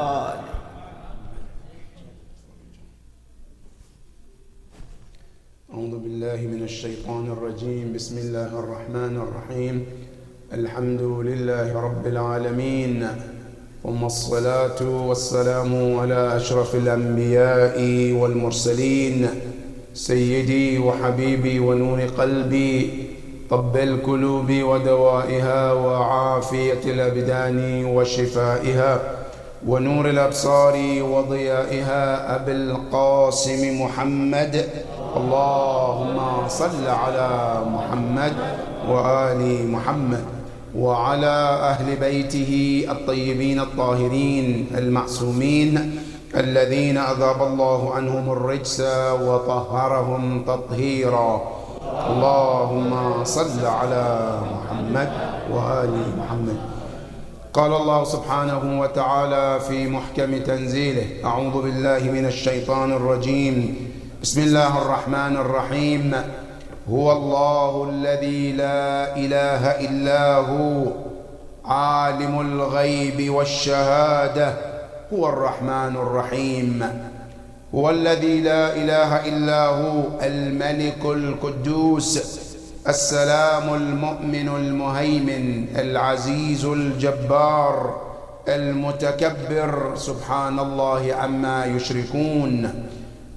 وآله. أعوذ بالله من الشيطان الرجيم. بسم الله الرحمن الرحيم. الحمد لله رب العالمين، ثم الصلاة والسلام على أشرف الأنبياء والمرسلين، سيدي وحبيبي ونور قلبي، طب القلوب ودوائها وعافية الأبدان وشفائها ونور الأبصار وضيائها، أبي القاسم محمد. اللهم صل على محمد وآل محمد وعلى أهل بيته الطيبين الطاهرين المعصومين الذين أذهب الله عنهم الرجس وطهرهم تطهيرا. اللهم صل على محمد وآل محمد. قال الله سبحانه وتعالى في محكم تنزيله: أعوذ بالله من الشيطان الرجيم. بسم الله الرحمن الرحيم. هو الله الذي لا إله إلا هو عالم الغيب والشهادة هو الرحمن الرحيم. هو الذي لا إله إلا هو الملك القدوس السلام المؤمن المهيمن العزيز الجبار المتكبر، سبحان الله عما يشركون.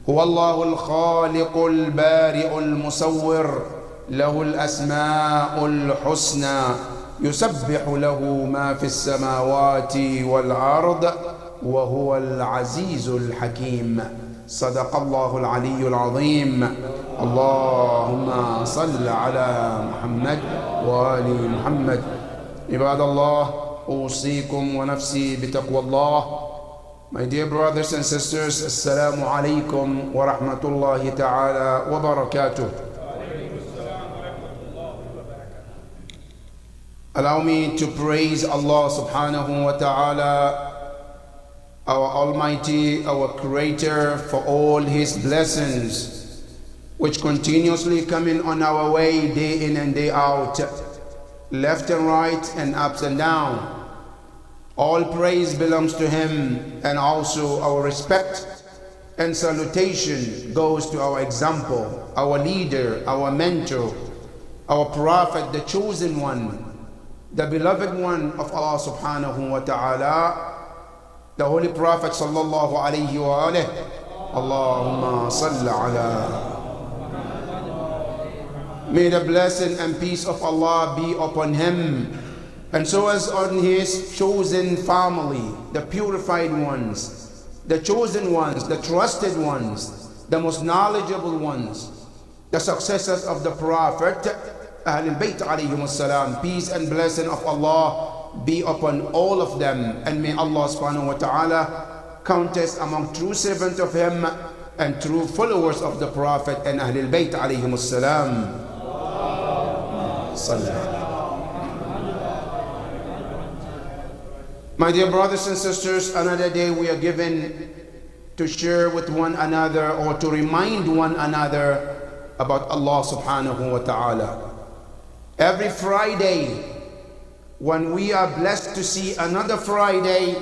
هو الله الخالق البارئ المصور، له الأسماء الحسنى، يسبح له ما في السماوات والأرض، وهو العزيز الحكيم. صدق الله العلي العظيم. اللهم صل على محمد وآل محمد. عباد الله، أوصيكم ونفسي بتقوى الله. My dear brothers and sisters, Assalamu alaikum wa rahmatullahi ta'ala wa barakatuh. Allow me to praise Allah subhanahu wa ta'ala, our Almighty, our Creator, for all His blessings, which continuously come in on our way day in and day out, left and right and ups and down. All praise belongs to Him, and also our respect and salutation goes to our example, our leader, our mentor, our prophet, the chosen one, the beloved one of Allah subhanahu wa ta'ala, the holy prophet sallallahu alayhi wa alihi. Allahumma salli ala. May the blessing and peace of Allah be upon him, and so as on his chosen family, the purified ones, the chosen ones, the trusted ones, the most knowledgeable ones, the successors of the Prophet, Ahlul Bayt alayhim salam. Peace and blessing of Allah be upon all of them, and may Allah subhanahu wa ta'ala count us among true servants of Him and true followers of the Prophet and Ahlul Bayt alayhim salam. My dear brothers and sisters, another day we are given to share with one another, or to remind one another about Allah subhanahu wa ta'ala. Every Friday, when we are blessed to see another Friday,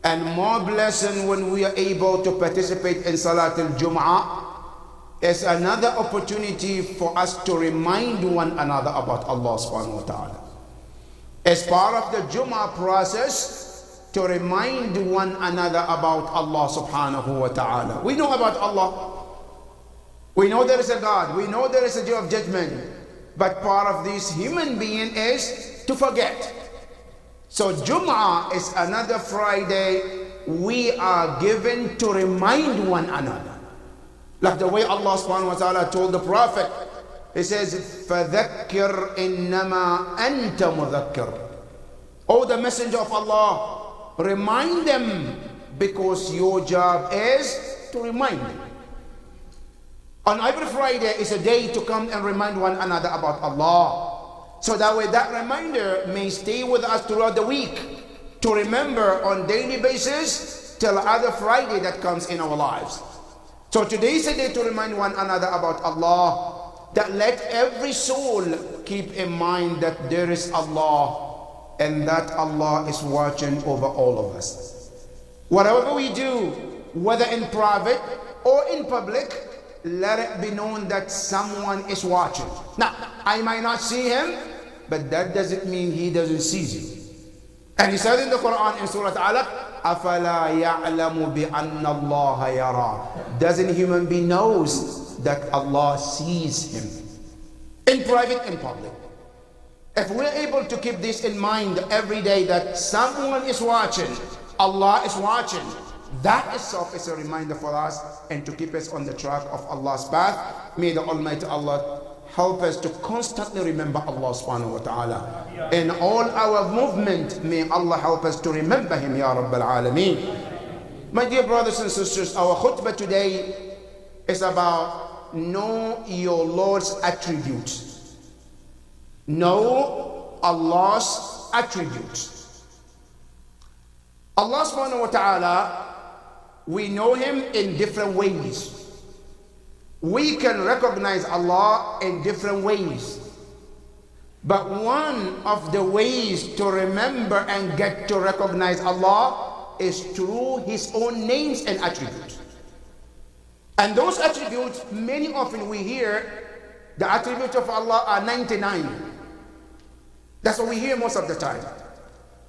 and more blessing when we are able to participate in Salat al-Jum'ah, is another opportunity for us to remind one another about Allah subhanahu wa ta'ala. As part of the Jum'ah process, to remind one another about Allah subhanahu wa ta'ala. We know about Allah. We know there is a God. We know there is a day of judgment. But part of this human being is to forget. So Jum'ah is another Friday we are given to remind one another. Like the way Allah subhanahu wa ta'ala told the Prophet, He says, فَذَكِّرْ إِنَّمَا أَنْتَ مُذَكِّرْ. Oh, the Messenger of Allah, remind them, because your job is to remind them. On every Friday is a day to come and remind one another about Allah. So that way that reminder may stay with us throughout the week, to remember on daily basis till other Friday that comes in our lives. So today is a day to remind one another about Allah, that let every soul keep in mind that there is Allah, and that Allah is watching over all of us. Whatever we do, whether in private or in public, let it be known that someone is watching. Now, I might not see him, but that doesn't mean he doesn't see you. And he said in the Quran in Surah Alaq, أَفَلَا يَعْلَمُ بِأَنَّ اللَّهَ يَرَى. Doesn't human being knows that Allah sees him? In private and public. If we're able to keep this in mind every day, that someone is watching, Allah is watching, that itself is a reminder for us and to keep us on the track of Allah's path. May the Almighty Allah help us to constantly remember Allah subhanahu wa ta'ala. In all our movement, may Allah help us to remember Him, Ya Rabbal Alameen. My dear brothers and sisters, our khutbah today is about know your Lord's attributes. Know Allah's attributes. Allah subhanahu wa ta'ala, we know Him in different ways. We can recognize Allah in different ways. But one of the ways to remember and get to recognize Allah is through His own names and attributes. And those attributes, many often we hear the attributes of Allah are 99. That's what we hear most of the time.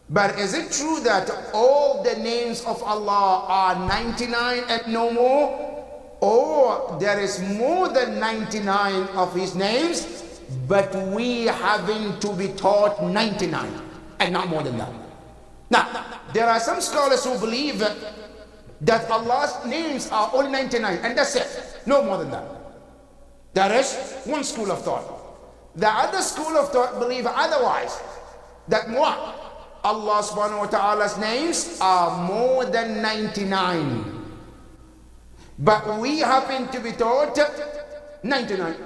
But is it true that all the names of Allah are 99 and no more? Or there is more than 99 of His names, but we having to be taught 99 and not more than that? Now, there are some scholars who believe that Allah's names are only 99 and that's it, no more than that. There is one school of thought. The other school of thought believe otherwise, that what? Allah subhanahu wa ta'ala's names are more than 99. But we happen to be taught 99.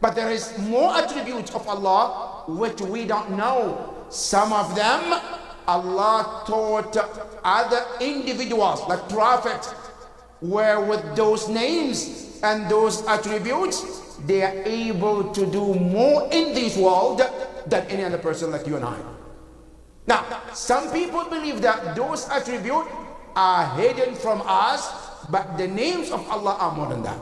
But there is more attributes of Allah which we don't know. Some of them Allah taught other individuals like prophets, where with those names and those attributes they are able to do more in this world than any other person like you and I. Now, some people believe that those attributes are hidden from us, but the names of Allah are more than that.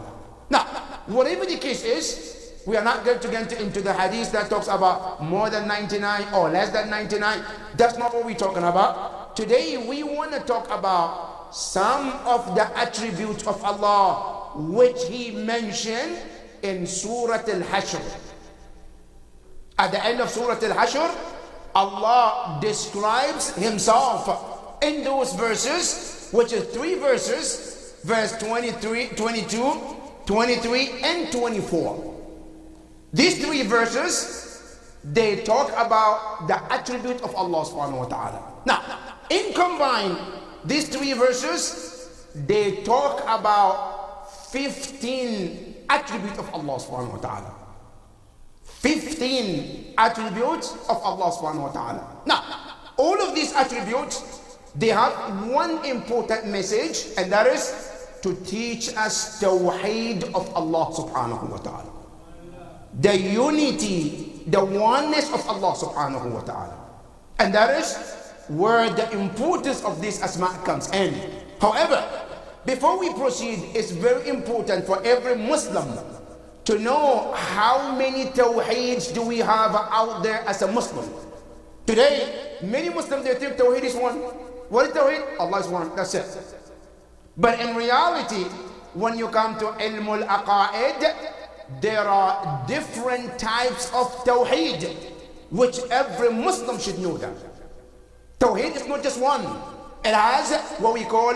Now, whatever the case is, we are not going to get into the hadith that talks about more than 99 or less than 99. That's not what we're talking about. Today, we want to talk about some of the attributes of Allah which He mentioned in Surah Al-Hashr. At the end of Surah Al-Hashr, Allah describes Himself in those verses, which is 3 verses, verse 23, 22, 23, and 24. These 3 verses, they talk about the attribute of Allah subhanahu wa ta'ala. Now, in combine, these 3 verses, they talk about 15 attributes of Allah subhanahu wa ta'ala. 15 attributes of Allah subhanahu wa ta'ala. Now, all of these attributes, they have one important message, and that is to teach us tawheed of Allah subhanahu wa ta'ala. The unity, the oneness of Allah subhanahu wa ta'ala. And that is where the importance of this asma comes in. However, before we proceed, it's very important for every Muslim to know how many tawheeds do we have out there as a Muslim. Today, many Muslims, they think tawheed is one. What is tawheed? Allah is one, that's it. But in reality, when you come to ilmul aqaid, there are different types of tawheed, which every Muslim should know that. Tawheed is not just one. It has what we call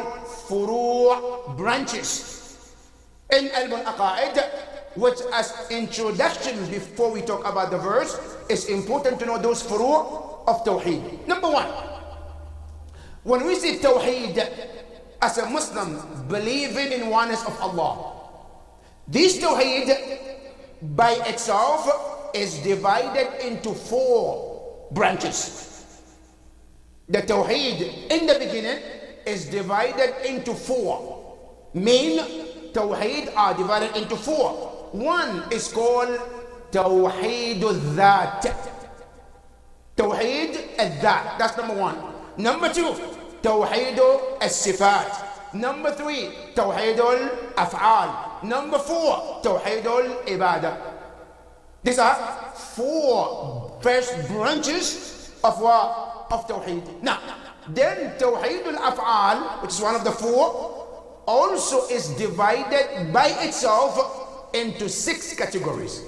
furu' branches. In ilmul aqaid, which as introduction before we talk about the verse, it's important to know those furu' of tawheed. Number 1, when we say tawheed as a Muslim, believing in oneness of Allah, this tawheed by itself is divided into 4 branches. The tawheed in the beginning is divided into 4. Main tawheed are divided into 4. One is called Tawheed al-Dhat. Tawheed al-Dhat. That's number 1. Number 2, توحيد الصفات. Number 3, توحيد الأفعال. Number 4, توحيد العبادة. These are 4 first branches of what? Of Tawheed. Now, then Tawheed al-Af'al, which is one of the 4, also is divided by itself into 6 categories.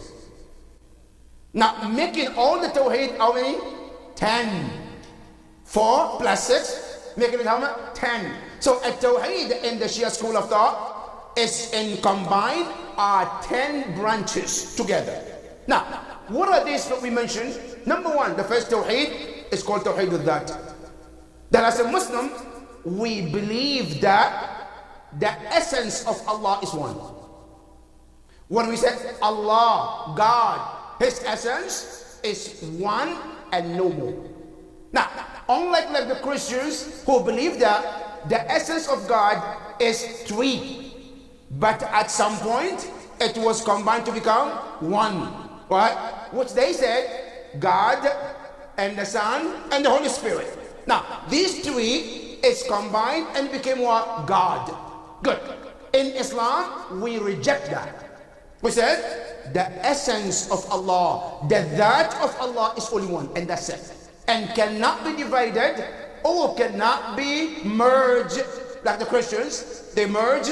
Now, making all the Tawheed how many? 10. 4 plus 6, making it how many? 10. So a Tawheed in the Shia school of thought is in combined are 10 branches together. Now, what are these that we mentioned? Number 1, the first Tawheed is called Tawheed al-Dhat. That as a Muslim, we believe that the essence of Allah is one. When we say Allah, God, His essence is one and no more. Now, unlike like the Christians who believe that the essence of God is 3, but at some point it was combined to become one, right? Which they said God and the Son and the Holy Spirit. Now, these 3 is combined and became what? God. Good. In Islam, we reject that. We said the essence of Allah, the Dhat of Allah is only one, and that's it. And cannot be divided or cannot be merged like the Christians. They merge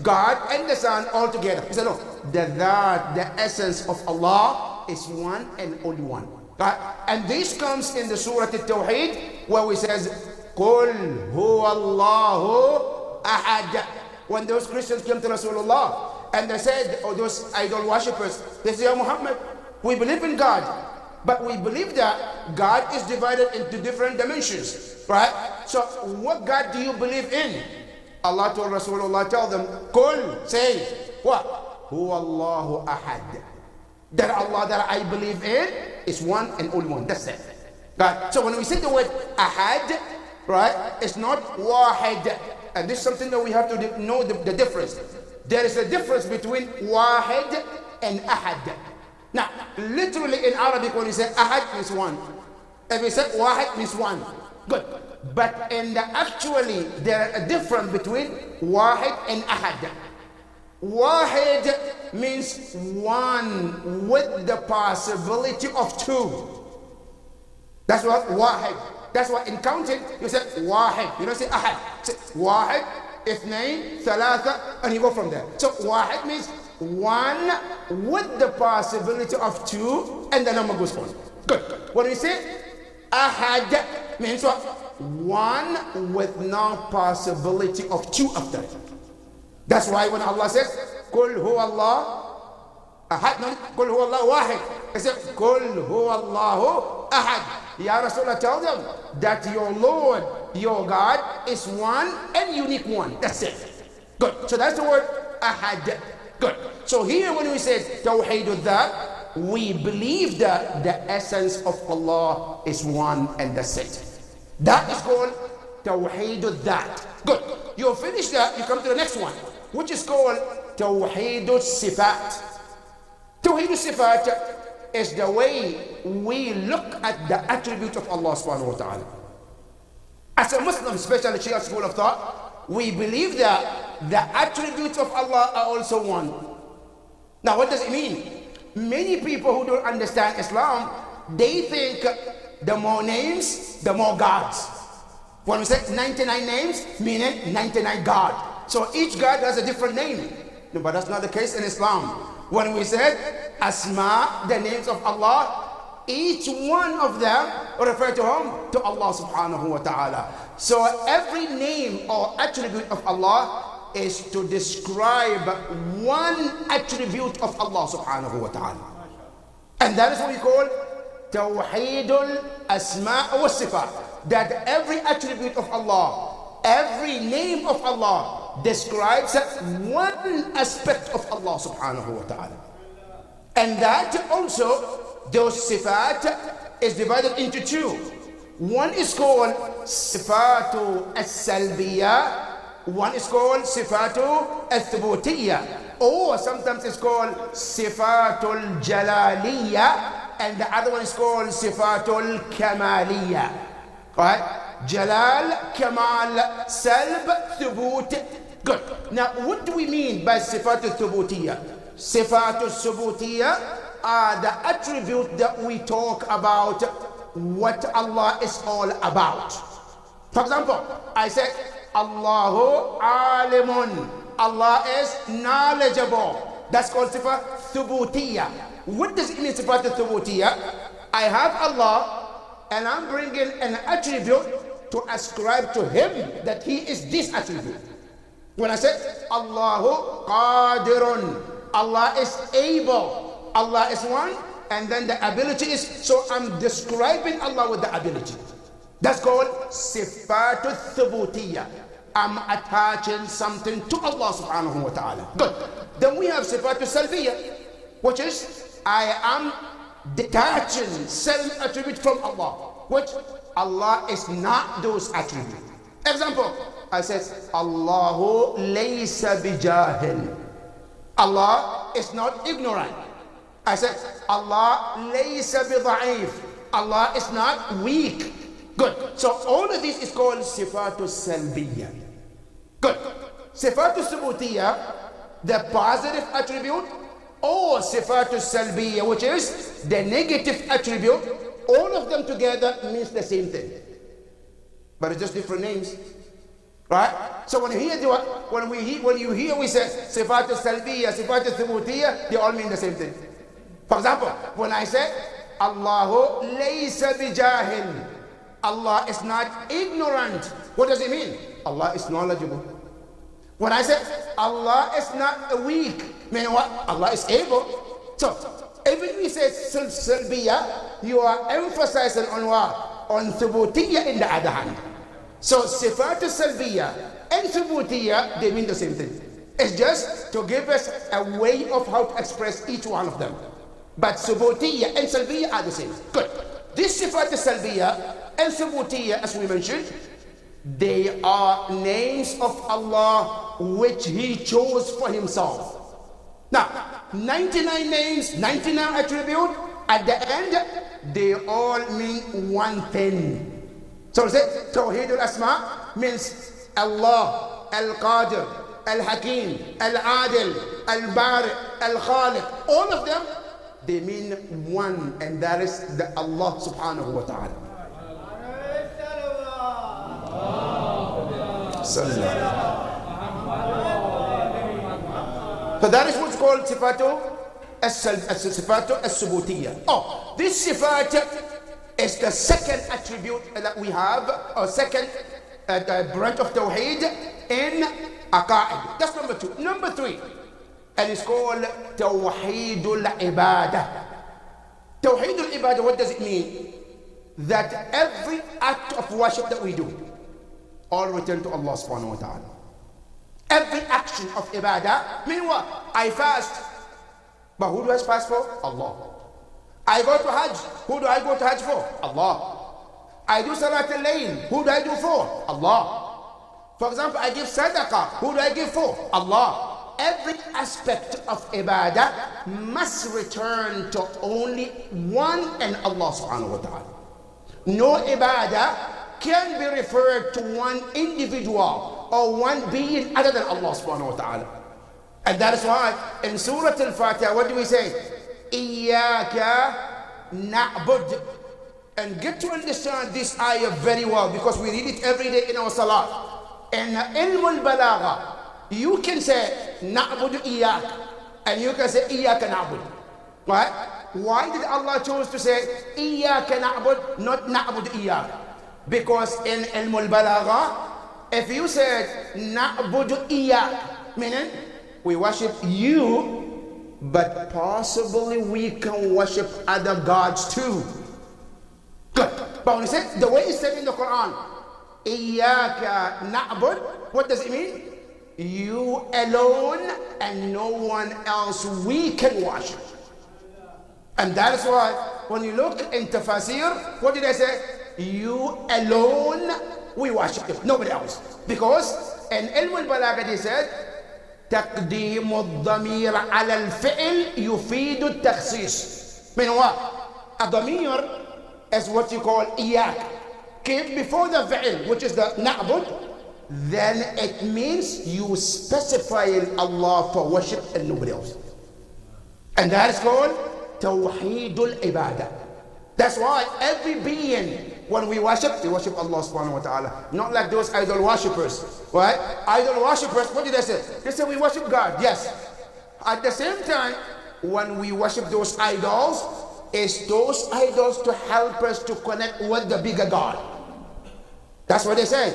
God and the Son all together. We said no, the Dhat, the essence of Allah is one and only one. Right? And this comes in the Surah Al-Tawheed where we says قُلْ هُوَ اللَّهُ أَحَدٌ. When those Christians came to Rasulullah and they said, or those idol worshippers, they say, "Ya Muhammad, we believe in God, but we believe that God is divided into different dimensions, right? So what God do you believe in?" Allah told Rasulullah, tell them, "Qul," say, what? "Huwa Allahu ahad." That Allah that I believe in is one and only one. That's it. Right? So when we say the word ahad, right, it's not wahid. And this is something that we have to know the difference. There is a difference between wahid and ahad. Now, literally in Arabic, when you say ahad means one. If you say wahid means one. Good. But in the actually, there is a difference between wahid and ahad. Wahid means one with the possibility of 2. That's what wahid. That's why in counting, you say wahid. You don't say ahad. Say wahid, ithnain, thalatha, and you go from there. So wahid means one with the possibility of 2, and the number goes on. Good. When we say ahad, means what? One with no possibility of 2 after it. That's why when Allah says, "Qul huwa Allah ahad," no, "Qul huwa Allah wahid," He said, "Qul huwa Allahu ahad." Ya Rasulullah, tell them that your Lord, your God, is one and unique one. That's it. Good. So that's the word ahad. Good. So here when we say Tawheed al-Dhat, we believe that the essence of Allah is one and that's it. That is called Tawheed al-Dhat. Good. You finish that, you come to the next one, which is called Tawheed al-Sifat. Tawheed al-Sifat is the way we look at the attribute of Allah subhanahu wa ta'ala. As a Muslim, especially Shia school of thought, we believe that the attributes of Allah are also one. Now what does it mean? Many people who don't understand Islam, they think the more names, the more gods. When we say 99 names, meaning 99 God. So each God has a different name. No, but that's not the case in Islam. When we said Asma, the names of Allah, each one of them refer to whom? To Allah subhanahu wa ta'ala. So every name or attribute of Allah is to describe one attribute of Allah subhanahu wa ta'ala. And that is what we call Tawheedul Asma wa Sifat. That every attribute of Allah, every name of Allah describes one aspect of Allah subhanahu wa ta'ala. And that also, those sifat is divided into 2. One is called Sifatu al-Salbiya, one is called Sifatu al-Thubutiyya, or sometimes it's called Sifatul Jalaliya, and the other one is called Sifatul Kamaliya. Right? Jalal, Kamal, Salb, Thubut. Good. Now, what do we mean by Sifat al-Thubutiyya? Sifat al-Thubutiyya are the attribute that we talk about what Allah is all about. For example, I said, Allahu alimun. Allah is knowledgeable. That's called Sifat Thubutiyya. What does it mean, Sifat Thubutiyya? I have Allah and I'm bringing an attribute to ascribe to Him that He is this attribute. When I say Allahu Qadirun, Allah is able, Allah is one, and then the ability is, so I'm describing Allah with the ability. That's called Sifatul Thubutiyya. I'm attaching something to Allah subhanahu wa ta'ala. Good. Then we have Sifatul Salbiyya, which is I am detaching self attribute from Allah, which Allah is not those attributes. Example, I said, Allahu laysa bijahil. Allah is not ignorant. I said, Allah laysa bida'if. Allah is not weak. Good. So all of this is called Sifatul Salbiyya. Good. Sifatul Subutiyya, the positive attribute, or Sifatul Salbiyya, which is the negative attribute, all of them together means the same thing. But it's just different names. Right? So when you hear we say Sifatul Salbiyya, Sifatul Thubutiyya, they all mean the same thing. For example, when I say Allahu laysa bijahil, Allah is not ignorant. What does it mean? Allah is knowledgeable. When I say Allah is not weak, meaning what? Allah is able. So even if we say Salbiyya, you are emphasizing on what? On Thubutiyya in the other hand. So Sifatul Salbiyya and Thubutiyya, they mean the same thing. It's just to give us a way of how to express each one of them. But Thubutiyya and Salbiyya are the same. Good. This Sifatul Salbiyya and Thubutiyya, as we mentioned, they are names of Allah which He chose for Himself. Now, 99 names, 99 attributes, at the end, they all mean one thing. So say Tawheed al-Asma means Allah, Al-Qadir, Al-Hakim, Al-Adil, Al-Bari, Al-Khaliq. All of them, they mean one, and that is the Allah subhanahu wa ta'ala. So that is what's called Sifatu as-Subutiyya. Oh, this Sifat is the second attribute that we have, or second branch of Tawheed in Aqa'id. That's number two. Number three, and it's called Tawheedul Ibadah. Tawheedul Ibadah, what does it mean? That every act of worship that we do, all return to Allah subhanahu wa ta'ala. Every action of ibadah, meaning what? I fast, but who do I fast for? Allah. I go to Hajj, who do I go to Hajj for? Allah. I do Salat al-Layl, who do I do for? Allah. For example, I give Sadaqah, who do I give for? Allah. Every aspect of ibadah must return to only one and Allah subhanahu wa ta'ala. No ibadah can be referred to one individual or one being other than Allah subhanahu wa ta'ala. And that is why in Surah Al-Fatiha, what do we say? Iyaka na'bud. And get to understand this ayah very well, because we read it every day in our salah. In Ilm al-Balagha, you can say na'budu iyak, and you can say iyaka na'bud. Right? Why did Allah choose to say iyaka na'bud, not na'budu iyak? Because in Ilm al-Balagha, if you said na'budu iyak, meaning we worship you, but possibly we can worship other gods too. Good. But when you say the way it's said in the Quran, iyaka na'bud, what does it mean? You alone and no one else we can worship. And that is why when you look in Tafasir, what did I say? You alone we worship him, nobody else. Because in Ilm al-Balagha they said, تقديم الضمير على الفعل يفيد التخصيص. Meaning what? A ضمير is what you call إياك. came before the fi'l, which is the na'bud, then it means you specifying Allah for worship and nobody else. And that is called Tawheedul Ibadah. That's why every being, when we worship Allah subhanahu wa ta'ala. Not like those idol worshippers, right? Idol worshippers, what did they say? They say we worship God, yes. At the same time, when we worship those idols, it's those idols to help us to connect with the bigger God. That's what they say.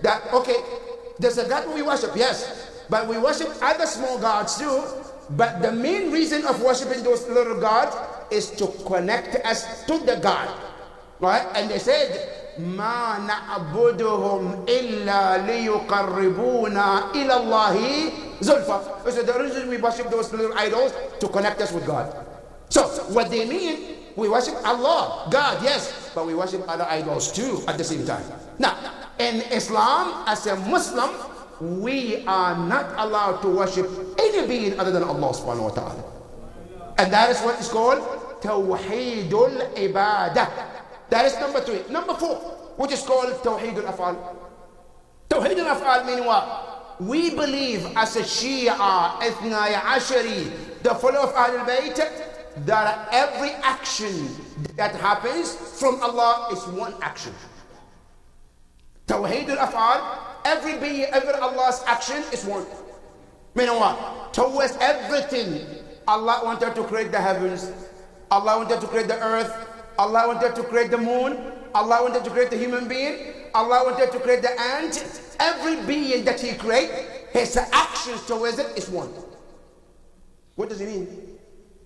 That, okay, there's a God we worship, yes. But we worship other small gods too. But the main reason of worshiping those little gods is to connect us to the God. Right? And they said, ما نعبدهم إلا ليقربونا إلى الله زلفى. So the reason we worship those little idols to connect us with God. So what they mean, we worship Allah, God, yes, but we worship other idols too at the same time. Now, in Islam, as a Muslim, we are not allowed to worship any being other than Allah subhanahu wa ta'ala. And that is what is called Tawheedul Ibadah. That is number 3. Number 4, which is called Tawheedul Af'al. Tawheedul Af'al meaning what? We believe as a Shia, Ithnai Ashari, the follower of Ahlul Bayt, that every action that happens from Allah is one action. Tawheedul Af'al, every being, every Allah's action is one. Meaning what? Towards everything, Allah wanted to create the heavens, Allah wanted to create the earth, Allah wanted to create the moon, Allah wanted to create the human being, Allah wanted to create the ant. Every being that He created, His actions towards it is one. What does it mean?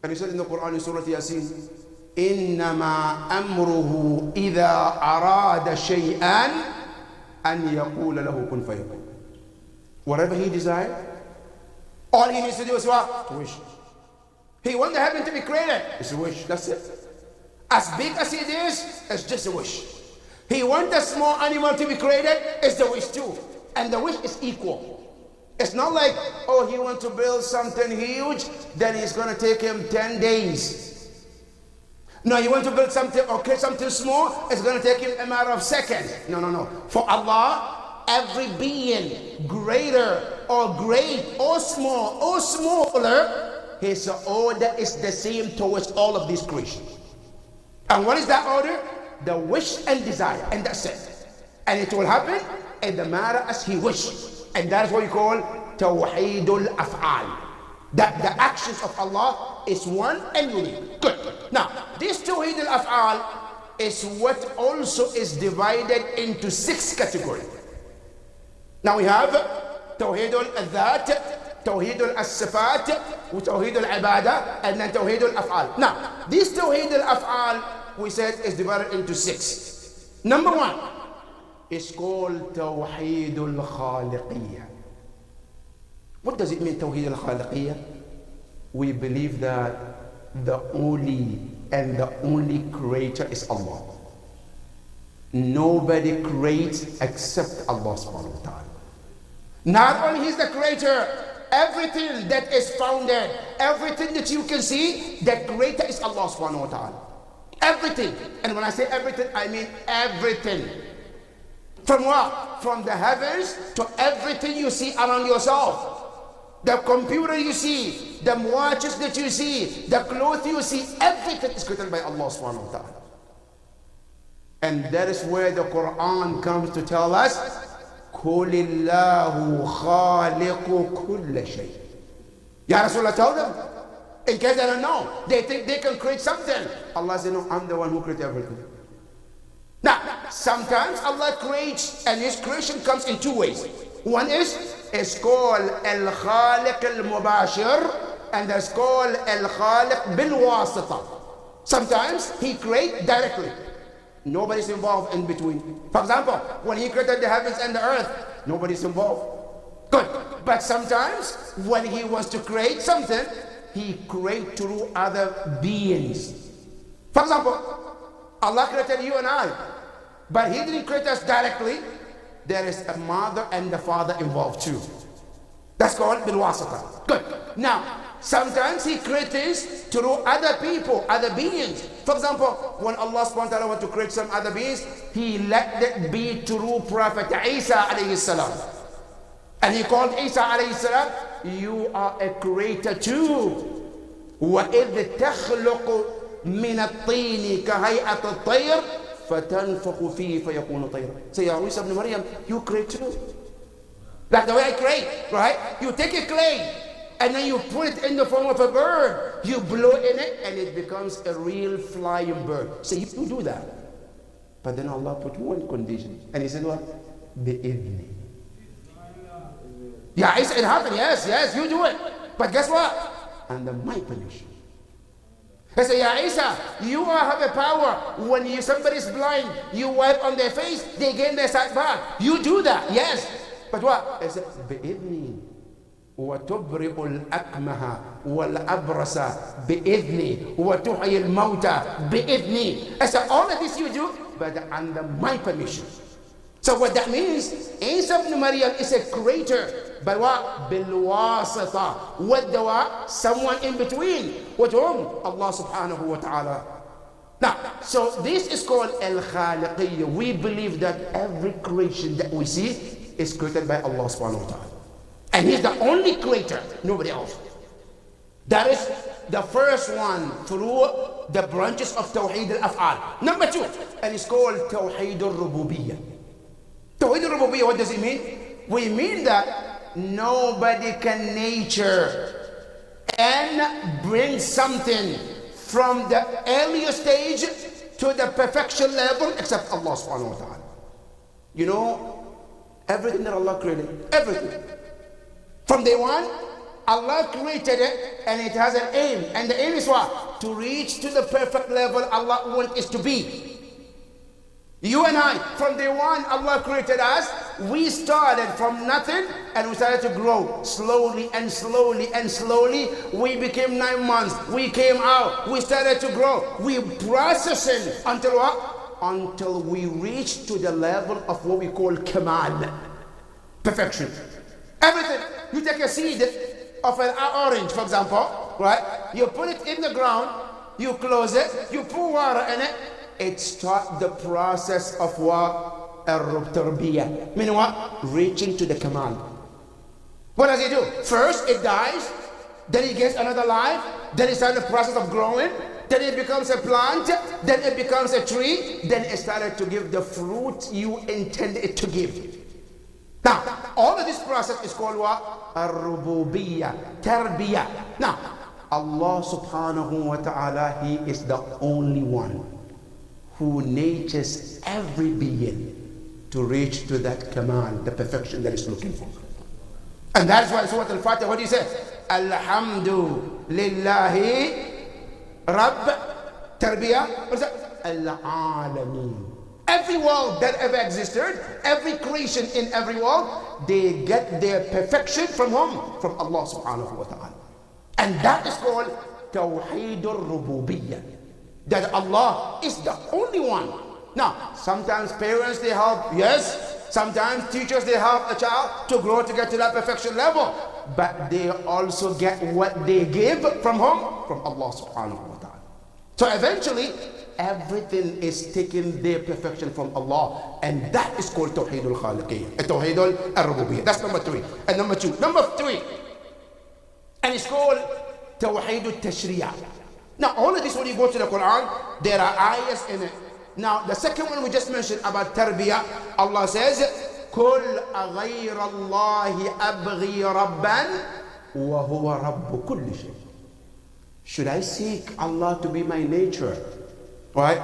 And He said in the Quran in Surah Yasin, إنما أمره إذا أراد شيئا أن يقول له كن فيكون. Whatever He desired, all He needs to do is what? To wish. He wants the heaven to be created. It's a wish. That's it. As big as it is, it's just a wish. He wants a small animal to be created. It's the wish too. And the wish is equal. It's not like, oh, he wants to build something huge, then it's going to take him 10 days. No, he wants to build something or create something small, it's going to take him a matter of seconds. No, no, no. For Allah, every being, greater or great or small or smaller, His order is the same towards all of these creations. And what is that order? The wish and desire, and that's it. And it will happen in the matter as He wishes. And that is what we call Tawheedul Af'al. That the actions of Allah is one and unique. Good. Now, this Tawheedul Af'al is what also is divided into 6 categories. Now we have Tawheedul Adhat, Tawheedul As-Sifat, Tawheedul Ibadah, and then Tawheedul Af'al. Now, this Tawheedul Af'al, we said, is divided into 6. Number 1 is called Tawheedul Khaliqiyya. What does it mean, Tawheedul Khaliqiyya? We believe that the only and the only creator is Allah. Nobody creates except Allah subhanahu wa ta'ala. Not only He's the creator, everything that is founded, everything that you can see, the creator is Allah subhanahu wa ta'ala. Everything. And when I say everything, I mean everything. From what? From the heavens to everything you see around yourself. The computer you see, the watches that you see, the clothes you see, everything is created by Allah subhanahu wa ta'ala. And that is where the Quran comes to tell us, قُلِ اللَّهُ خَالِقُ كُلَّ شَيْءٍ. Ya Rasulullah, tell them. In case they don't know, they think they can create something. Allah said, no, I'm the one who created everything. Now, sometimes Allah creates, and His creation comes in 2 ways. One is, it's called Al-Khaliq Al-Mubashir, and it's called Al-Khaliq Bil-Wasita. Sometimes He creates directly. Nobody's involved in between. For example, when He created the heavens and the earth, nobody's involved. Good. But sometimes, when He wants to create something, He creates through other beings. For example, Allah created you and I, but He didn't create us directly. There is a mother and the father involved too. That's called bil wasata. Good. Now, sometimes he creates things through other people, other beings. For example, when Allah subhanahu wa ta'ala wants to create some other beings, he let it be through Prophet Isa alayhi salam. And he called Isa alayhi salam, you are a creator too. وَإِذْ تَخْلُقُ مِنَ الطِّينِ كَهَيْئَةِ الطَّيْرِ فَتَنْفَخُ فِيهِ فَيَكُونُ طَيْرًا. Say, Ya Isa ibn Maryam, you create too. Like the way I create, right? You take a clay and then you put it in the form of a bird. You blow in it and it becomes a real flying bird. So you do that. But then Allah put one condition. And he said what? بِإِذْنِ. Yeah, it happened. Yes, you do it. But guess what? Under my permission. He said, Ya Isa, you have a power. When somebody is blind, you wipe on their face, they gain their sight back. You do that, yes. But what? He said, بِإِذْنِي وَتُبْرِئُ الْأَكْمَهَ وَالْأَبْرَسَ بِإِذْنِي وَتُحْيِي الْمَوْتَى بِإِذْنِي. I said, all of this you do, but under my permission. So what that means, Isa ibn Maryam is a creator. By what? Bilwasita. With the what? Someone in between. With whom? Allah subhanahu wa ta'ala. Now, so this is called Al-Khaliqiyya. We believe that every creation that we see is created by Allah subhanahu wa ta'ala. And He's the only creator, nobody else. That is the first one through the branches of Tawheed al-Af'al. Number two, and it's called Tawheed al-Rububiyyah. Tawheed al-Rububiyyah, what does it mean? We mean that nobody can nature and bring something from the earlier stage to the perfection level except Allah subhanahu wa ta'ala. You know, everything that Allah created, everything. From day one, Allah created it and it has an aim. And the aim is what? To reach to the perfect level Allah wants it to be. You and I, from day one, Allah created us. We started from nothing and we started to grow slowly and slowly and slowly. We became 9 months. We came out. We started to grow. We processing until what? Until we reach to the level of what we call Kamal, perfection. Everything. You take a seed of an orange, for example, right? You put it in the ground. You close it. You pour water in it. It starts the process of what? Ar-Tarbiyah. Meaning what? Reaching to the Kamal. What does it do? First, it dies. Then it gets another life. Then it starts the process of growing. Then it becomes a plant. Then it becomes a tree. Then it started to give the fruit you intended it to give. Now, all of this process is called what? Ar-Rububiyyah. Tarbiyah. Now, Allah subhanahu wa ta'ala, He is the only one who natures every being to reach to that Kamal, the perfection that is looking for. And that's why Surah Al-Fatiha, what do you say? Alhamdu lillahi Rabb Tarbiyah. What is that? Al-Alameen. Every world that ever existed, every creation in every world, they get their perfection from whom? From Allah subhanahu wa ta'ala. And that is called Tawheed al-Rububiyyah. That Allah is the only one. Now, sometimes parents, they help, yes. Sometimes teachers, they help a child to grow to get to that perfection level. But they also get what they give from whom? From Allah subhanahu wa ta'ala. So eventually, everything is taking their perfection from Allah. And that is called Tawheed al-Khaliqiyyah. Tawheed al-Rububiyyah. That's number 3. And number 2. Number 3. And it's called Tawheed al-Tashri'ah. Now, all of this, when you go to the Quran, there are ayahs in it. Now, the second one we just mentioned about tarbiyah, Allah says, كُلْ أَغَيْرَ اللَّهِ أَبْغِي رَبًّا وَهُوَ رَبُّ كُلِّ شَيْءٍ. Should I seek Allah to be my nature? Right?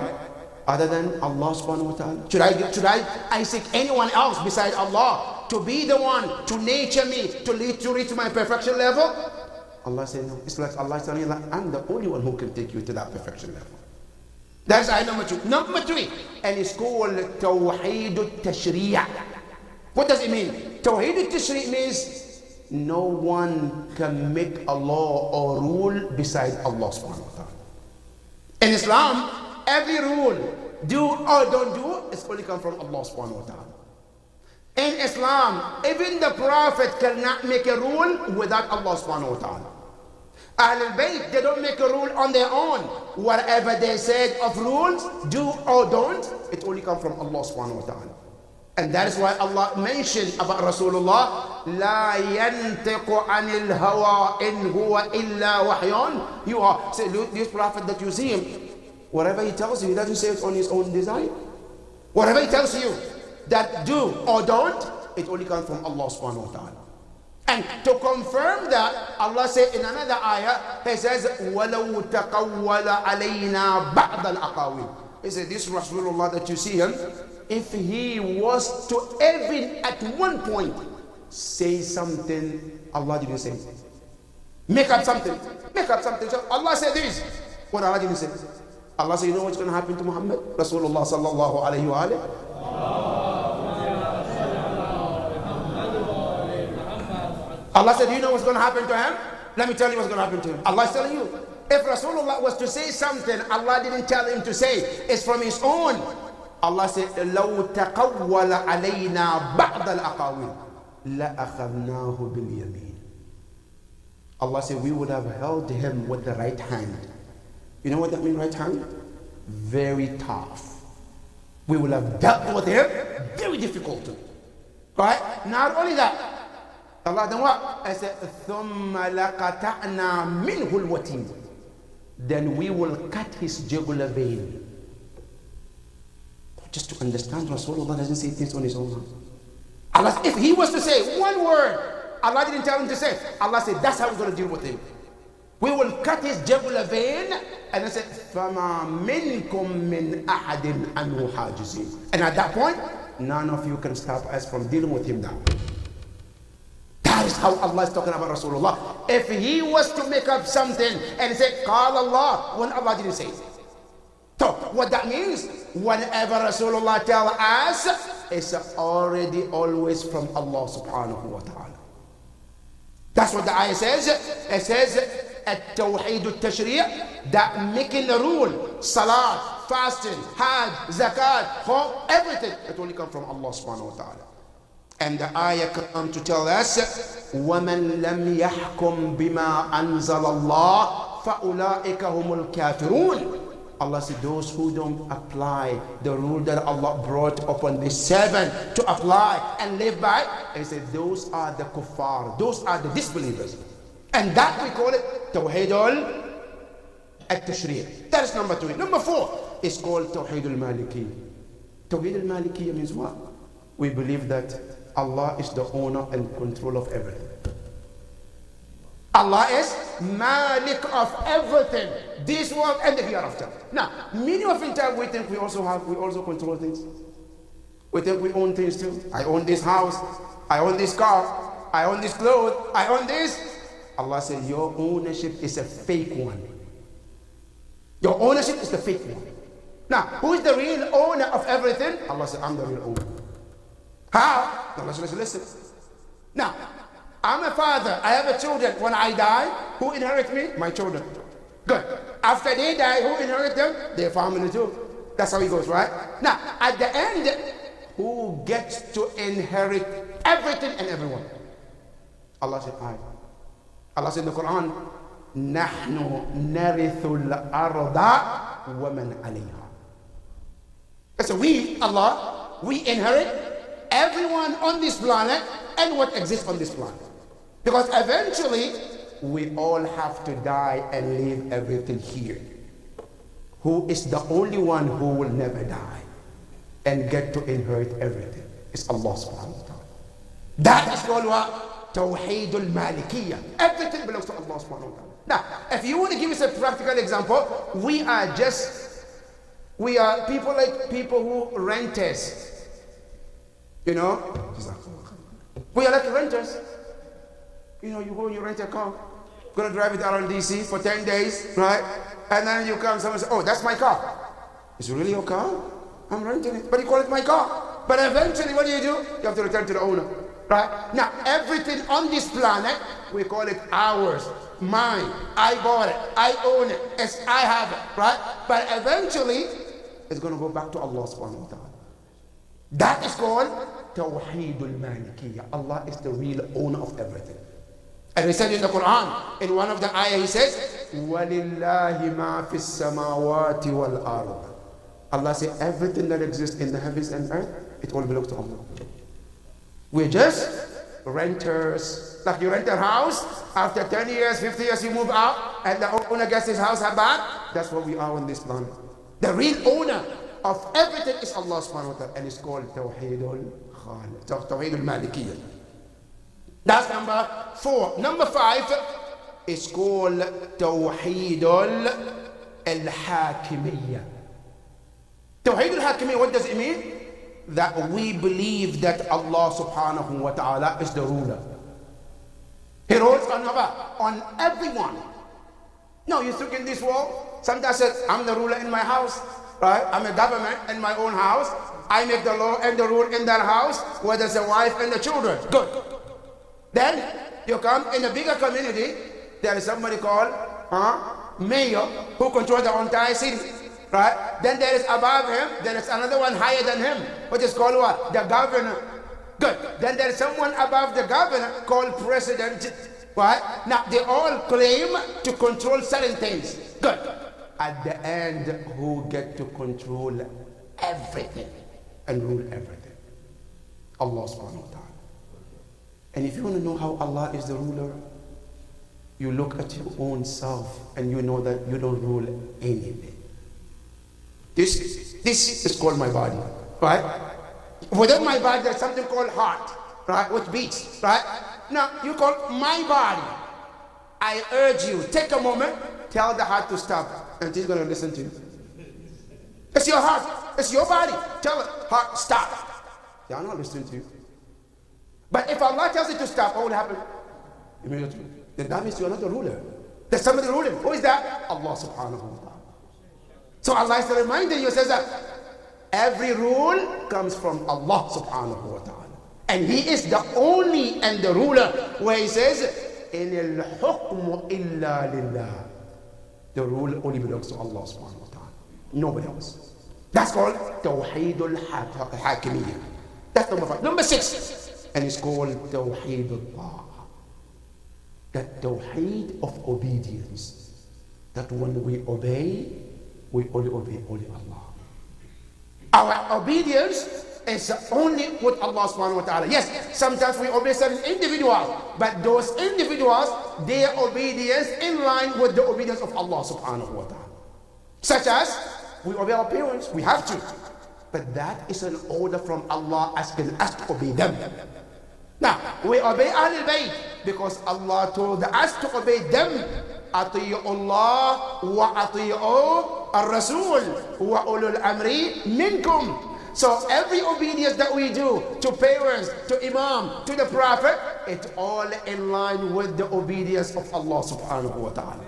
Other than Allah subhanahu wa ta'ala? Should I seek anyone else besides Allah to be the one to nature me, to reach my perfection level? Allah said, no. It's like Allah is telling you, I'm the only one who can take you to that perfection level. That's ayah number 2. Number 3, and it's called Tawheed al-Tashri'. What does it mean? Tawheed al-Tashri' means no one can make a law or rule beside Allah subhanahu wa ta'ala. In Islam, every rule, do or don't do, is only come from Allah subhanahu wa ta'ala. In Islam, even the Prophet cannot make a rule without Allah subhanahu wa ta'ala. Ahlul Bayt, they don't make a rule on their own. Whatever they said of rules, do or don't, it only comes from Allah subhanahu wa ta'ala. And that is why Allah mentioned about Rasulullah, لا ينطق عن الهوى إن هو إلا وحي. You are, say, this prophet that you see him, whatever he tells you, he doesn't say it on his own desire. Whatever he tells you that do or don't, it only comes from Allah subhanahu wa ta'ala. And to confirm that, Allah said in another ayah, He says, وَلَوْ تَقَوَّلَ عَلَيْنَا بَعْضَ الْأَقَاوِيلِ. He said, this Rasulullah that you see him, if he was to even at one point say something Allah didn't say, make up something. So Allah said this, what Allah didn't say. Allah said, you know what's going to happen to Muhammad? Rasulullah sallallahu alayhi wa alayhi. Allah said, do you know what's going to happen to him? Let me tell you what's going to happen to him. Allah is telling you. If Rasulullah was to say something Allah didn't tell him to say, it's from his own. Allah said, لَوْ تَقَوَّلَ عَلَيْنَا بَعْضَ الْأَقَاوِيلِ لَأَخَذْنَاهُ بِالْيَمِينِ. Allah said, we would have held him with the right hand. You know what that means, right hand? Very tough. We will have dealt with him, very difficult. Right? Not only that, Allah then what? I said, ثُمَّ لَقَطَعْنَا مِنْهُ الْوَتِينَ. Then we will cut his jugular vein. Just to understand, Rasulullah doesn't say things on his own. Allah, if he was to say one word, Allah didn't tell him to say. Allah said, that's how we're going to deal with him. We will cut his jugular vein, and I said, فَمَا مِنْكُم مِّنْ أَحَدٍ أَنْهُ حَاجِزِينَ. And at that point, none of you can stop us from dealing with him now. That is how Allah is talking about Rasulullah. If he was to make up something and say, call Allah, when Allah didn't say it. So what that means, whenever Rasulullah tell us, it's already always from Allah subhanahu wa ta'ala. That's what the ayah says. It says, التوحيد التشريع, that making the rule, salat, fasting, hajj, zakat, everything, it only comes from Allah subhanahu wa ta'ala. And the ayah come to tell us, وَمَنْ لَمْ يَحْكُمْ بِمَا أَنزَلَ اللَّهُ فَأُولَٰئِكَ هُمُ الْكَافِرُونَ. Allah said, those who don't apply the rule that Allah brought upon the servant to apply and live by, He said, those are the kuffar, those are the disbelievers. And that we call it Tawheed al-Tashri'. That is number 3. Number 4 is called Tawheed al-Malikiyya. Tawheed al-Malikiyya means what? We believe that Allah is the owner and control of everything. Allah is Malik of everything, this world and the hereafter. Now, many of the time we think we also control things. We think we own things too. I own this house, I own this car, I own this clothes, I own this. Allah said, your ownership is a fake one. Your ownership is the fake one. Now, who is the real owner of everything? Allah said, I'm the real owner. How? Allah said, listen. Now, I'm a father, I have children. When I die, who inherit me? My children. Good. After they die, who inherit them? Their family too. That's how it goes, right? Now, at the end, who gets to inherit everything and everyone? Allah said, I. Allah said in the Quran, نَحْنُ نَرِثُ الْأَرْضَ وَمَنْ عَلَيْهَا. So we, Allah, we inherit everyone on this planet and what exists on this planet. Because eventually, we all have to die and leave everything here. Who is the only one who will never die and get to inherit everything? It's Allah subhanahu wa ta'ala. That is called what? Tawheed al-Malikiyya. Everything belongs to Allah subhanahu wa ta'ala. Now, if you want to give us a practical example, we are people like people who renters. You know? We are like renters. You know, you go and you rent a car. You're going to drive it around DC for 10 days, right? And then you come, someone says, oh, that's my car. Is it really your car? I'm renting it. But you call it my car. But eventually, what do? You have to return to the owner, right? Now, everything on this planet, we call it ours, mine. I bought it. I own it. It's, I have it, right? But eventually, it's going to go back to Allah subhanahu wa ta'ala. That is called Tawheed al-Malikiyya. Allah is the real owner of everything. And he said in the Quran, in one of the ayah, he says, وَلِلَّهِ مَا فِي السَّمَاوَاتِ وَالْأَرْضِ. Allah said, everything that exists in the heavens and earth, it all belongs to Allah. We're just renters. Like you rent a house, after 10 years, 50 years, you move out, and the owner gets his house back. That's what we are on this planet. The real owner of everything is Allah subhanahu wa ta'ala, and it's called Tawheedul Khaliq, Tawheedul Malikiyyah. That's number 4. Number 5 is called Tawheedul Al-Hakimiyyah. Tawheedul Hakimiyyah, what does it mean? That we believe that Allah subhanahu wa ta'ala is the ruler. He rules on everyone. No, you look in this world. Sometimes I say, I'm the ruler in my house, right? I'm a government in my own house. I make the law and the rule in that house where there's a wife and the children. Good. Then you come in a bigger community, there is somebody called mayor who controls the entire city. Right? Then there is above him, there is another one higher than him, which is called what? The governor. Good. Then there is someone above the governor called president. Right? Now they all claim to control certain things. Good. At the end, who get to control everything and rule everything? Allah subhanahu wa ta'ala. And if you want to know how Allah is the ruler, you look at your own self and you know that you don't rule anything. This is called my body, right? Within my body, there's something called heart, right? Which beats, right? Now, you call my body. I urge you, take a moment, tell the heart to stop, and he's going to listen to you. It's your heart, it's your body. Tell it, heart, stop. They are not listening to you. But if Allah tells you to stop, what will happen? Immediately. Then that means you are not the ruler. There's somebody ruling. Who is that? Allah subhanahu wa ta'ala. So Allah is reminding you, says that every rule comes from Allah subhanahu wa ta'ala. And He is the only and the ruler, where He says, إِنِ الْحُكْمُ إِلَّا لِلَّهِ. The rule only belongs to Allah subhanahu wa ta'ala. Nobody else. That's called Tawheedul Hakimiyyah. That's number 5. Number 6, and it's called Tawheedul Ta'a. That Tawheed of obedience. That when we obey, we only obey only Allah. Our obedience is only with Allah subhanahu wa ta'ala. Yes, sometimes we obey certain individuals, but those individuals, their obedience in line with the obedience of Allah subhanahu wa ta'ala. Such as, we obey our parents, we have to. But that is an order from Allah asking us to obey them. Now, we obey Ahlul Bayt because Allah told us to obey them. أطيعوا الله وأطيعوا الرسول وأولو الأمر منكم. So every obedience that we do to parents, to Imam, to the Prophet, it's all in line with the obedience of Allah subhanahu wa ta'ala.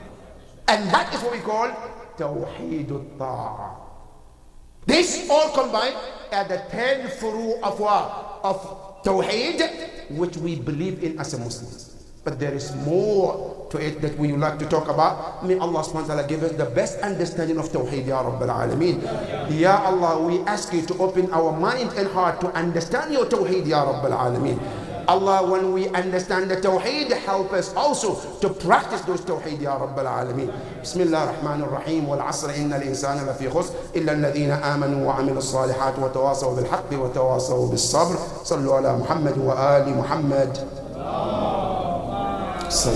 And that is what we call Tawheedul Ta'a. This all combined are the 10 furu of what? Of Tawheed, which we believe in as a Muslims. But there is more to it that we would like to talk about. May Allah subhanahu wa ta'ala give us the best understanding of Tawheed, Ya Rabbil Alameen. Ya Allah, we ask you to open our mind and heart to understand your Tawheed, Ya Rabbil Alameen. Allah, when we understand the Tawheed, help us also to practice those Tawheed, Ya Rabbil Alameen. Bismillah ar-Rahman ar-Rahim. Wal asr inna al-insana lafi khusr illa alladhina amanu wa amilu as-salihat wa tawasaw bil haqqi wa tawasaw bis sabr. Sallu ala Muhammad wa ali Muhammad. بسم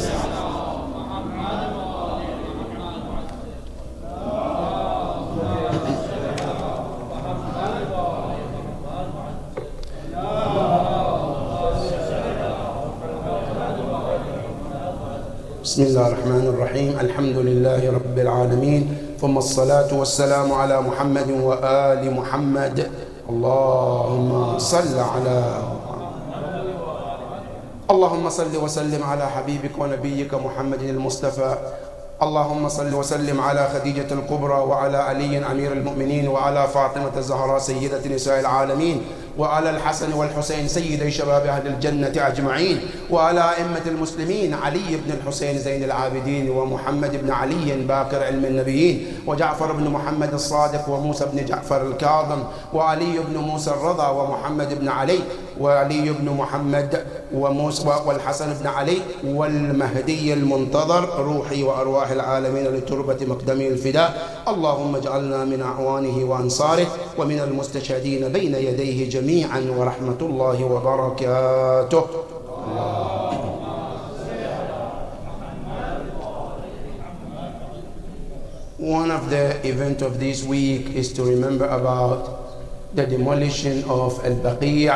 الله الرحمن الرحيم. الحمد لله رب العالمين، ثم الصلاة والسلام على محمد وآل محمد. اللهم صل على اللهم صل وسلم على حبيبك ونبيك محمد المصطفى. اللهم صل وسلم على خديجة الكبرى وعلى علي أمير المؤمنين وعلى فاطمة الزهراء سيدة نساء العالمين وعلى الحسن والحسين سيدي شباب أهل الجنة أجمعين وعلى أئمة المسلمين علي بن الحسين زين العابدين ومحمد بن علي باكر علم النبيين وجعفر بن محمد الصادق وموسى بن جعفر الكاظم وعلي بن موسى الرضا ومحمد بن علي وعلي بن محمد وموسى والحسن بن علي والمهدي المنتظر روحي وأرواح العالمين لتربة مقدمه الفداء. اللهم اجعلنا من أعوانه وأنصاره ومن المستشهدين بين يديه جميعا ورحمة الله وبركاته. One of the events of this week is to remember about the demolition of Al-Baqi',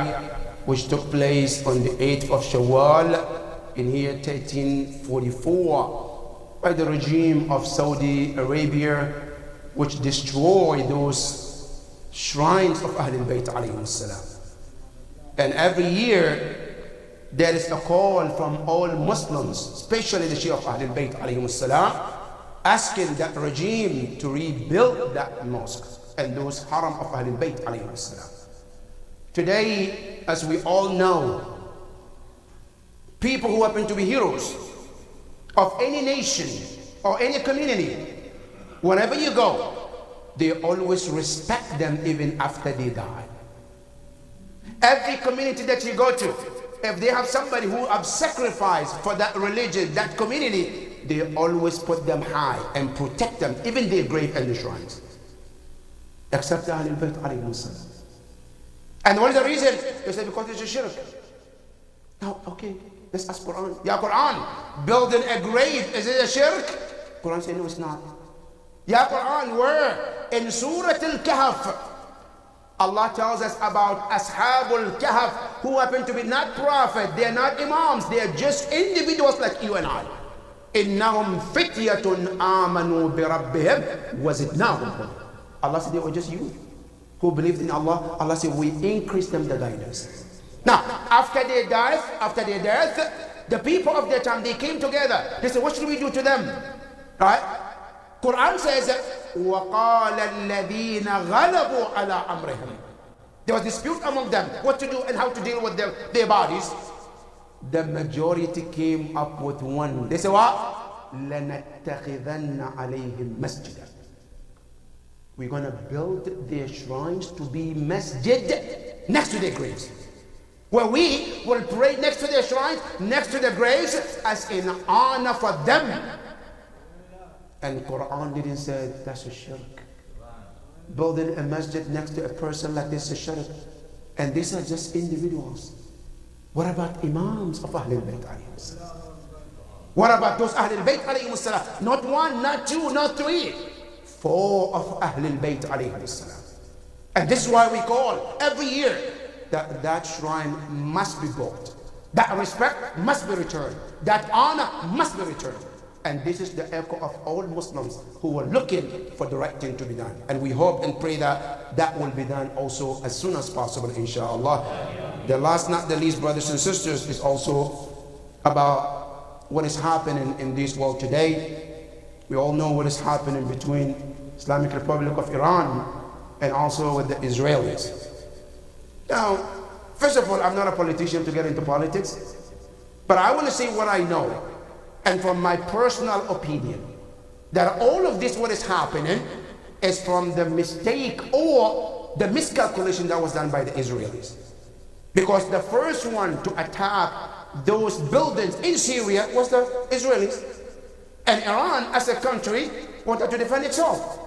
which took place on the 8th of Shawwal in year 1344 by the regime of Saudi Arabia, which destroyed those shrines of Ahlul Bayt alayhim salam. And every year there is a call from all Muslims, especially the Shia of Ahlul Bayt alayhim salam, asking that regime to rebuild that mosque and those haram of Ahlul Bayt alayhim salam. Today, as we all know, people who happen to be heroes of any nation or any community, wherever you go, they always respect them even after they die. Every community that you go to, if they have somebody who have sacrificed for that religion, that community, they always put them high and protect them, even their grave and the shrines. Except the Ahlul Bayt alayhim salam. And what is the reason? They say because it's a shirk. Now, okay, let's ask Quran. Ya Quran, building a grave, is it a shirk? Quran says no, it's not. Ya Quran, where? In Surah Al-Kahf, Allah tells us about Ashabul Kahf, who happen to be not prophet, they are not imams, they are just individuals like you and I. إنهم فتية آمنوا بربهم وزدناهم هدى. Allah said they were just you who believed in Allah. Allah said we increased them the guidance. Now, after their death, the people of their time, they came together. They said, what should we do to them? Right? Quran says, وَقَالَ الَّذِينَ غَلَبُوا عَلَىٰ أَمْرِهِمْ. There was dispute among them, what to do and how to deal with their bodies. The majority came up with one. They said, what? لَنَتَّخِذَنَّ عَلَيْهِمْ مَسْجِدًا. We're going to build their shrines to be masjid next to their graves, where we will pray next to their shrines, next to their graves, as in honor for them. And Quran didn't say that's a shirk. Building a masjid next to a person like this is a shirk. And these are just individuals. What about imams of Ahlul Bayt alayhim salam? What about those Ahlul Bayt alayhim salam? Not one, not two, not three. 4 of Ahlul Bayt alayhim salam. And this is why we call every year that shrine must be built. That respect must be returned. That honor must be returned. And this is the echo of all Muslims who are looking for the right thing to be done. And we hope and pray that that will be done also as soon as possible, inshallah. The last, not the least, brothers and sisters, is also about what is happening in this world today. We all know what is happening between Islamic Republic of Iran and also with the Israelis. Now, first of all, I'm not a politician to get into politics, but I want to say what I know. And from my personal opinion, that all of this what is happening is from the mistake or the miscalculation that was done by the Israelis. Because the first one to attack those buildings in Syria was the Israelis. And Iran as a country wanted to defend itself.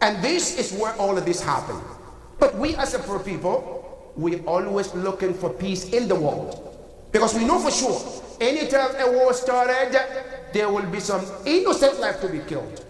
And this is where all of this happened. But we as a poor people, we always looking for peace in the world. Because we know for sure, anytime a war started, there will be some innocent life to be killed.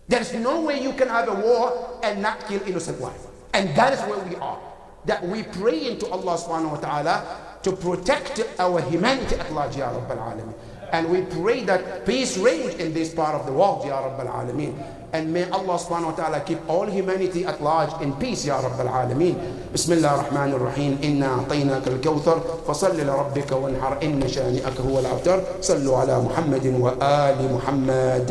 There is no way you can have a war and not kill innocent life. And that is where we are. That we pray into Allah subhanahu wa ta'ala to protect our humanity at large, Ya Rabbal Alameen. And we pray that peace reigns in this part of the world, Ya Rabbal Alameen. And may Allah subhanahu wa ta'ala keep all humanity at large in peace, Ya Rabbal Alameen. Bismillah ar-Rahman ar-Rahim. Inna a'tainaka al-kawthar. Fasalli li rabbika wanhar. Inna shani'aka huwa al-abtar. Sallu ala Muhammadin wa ali Muhammad.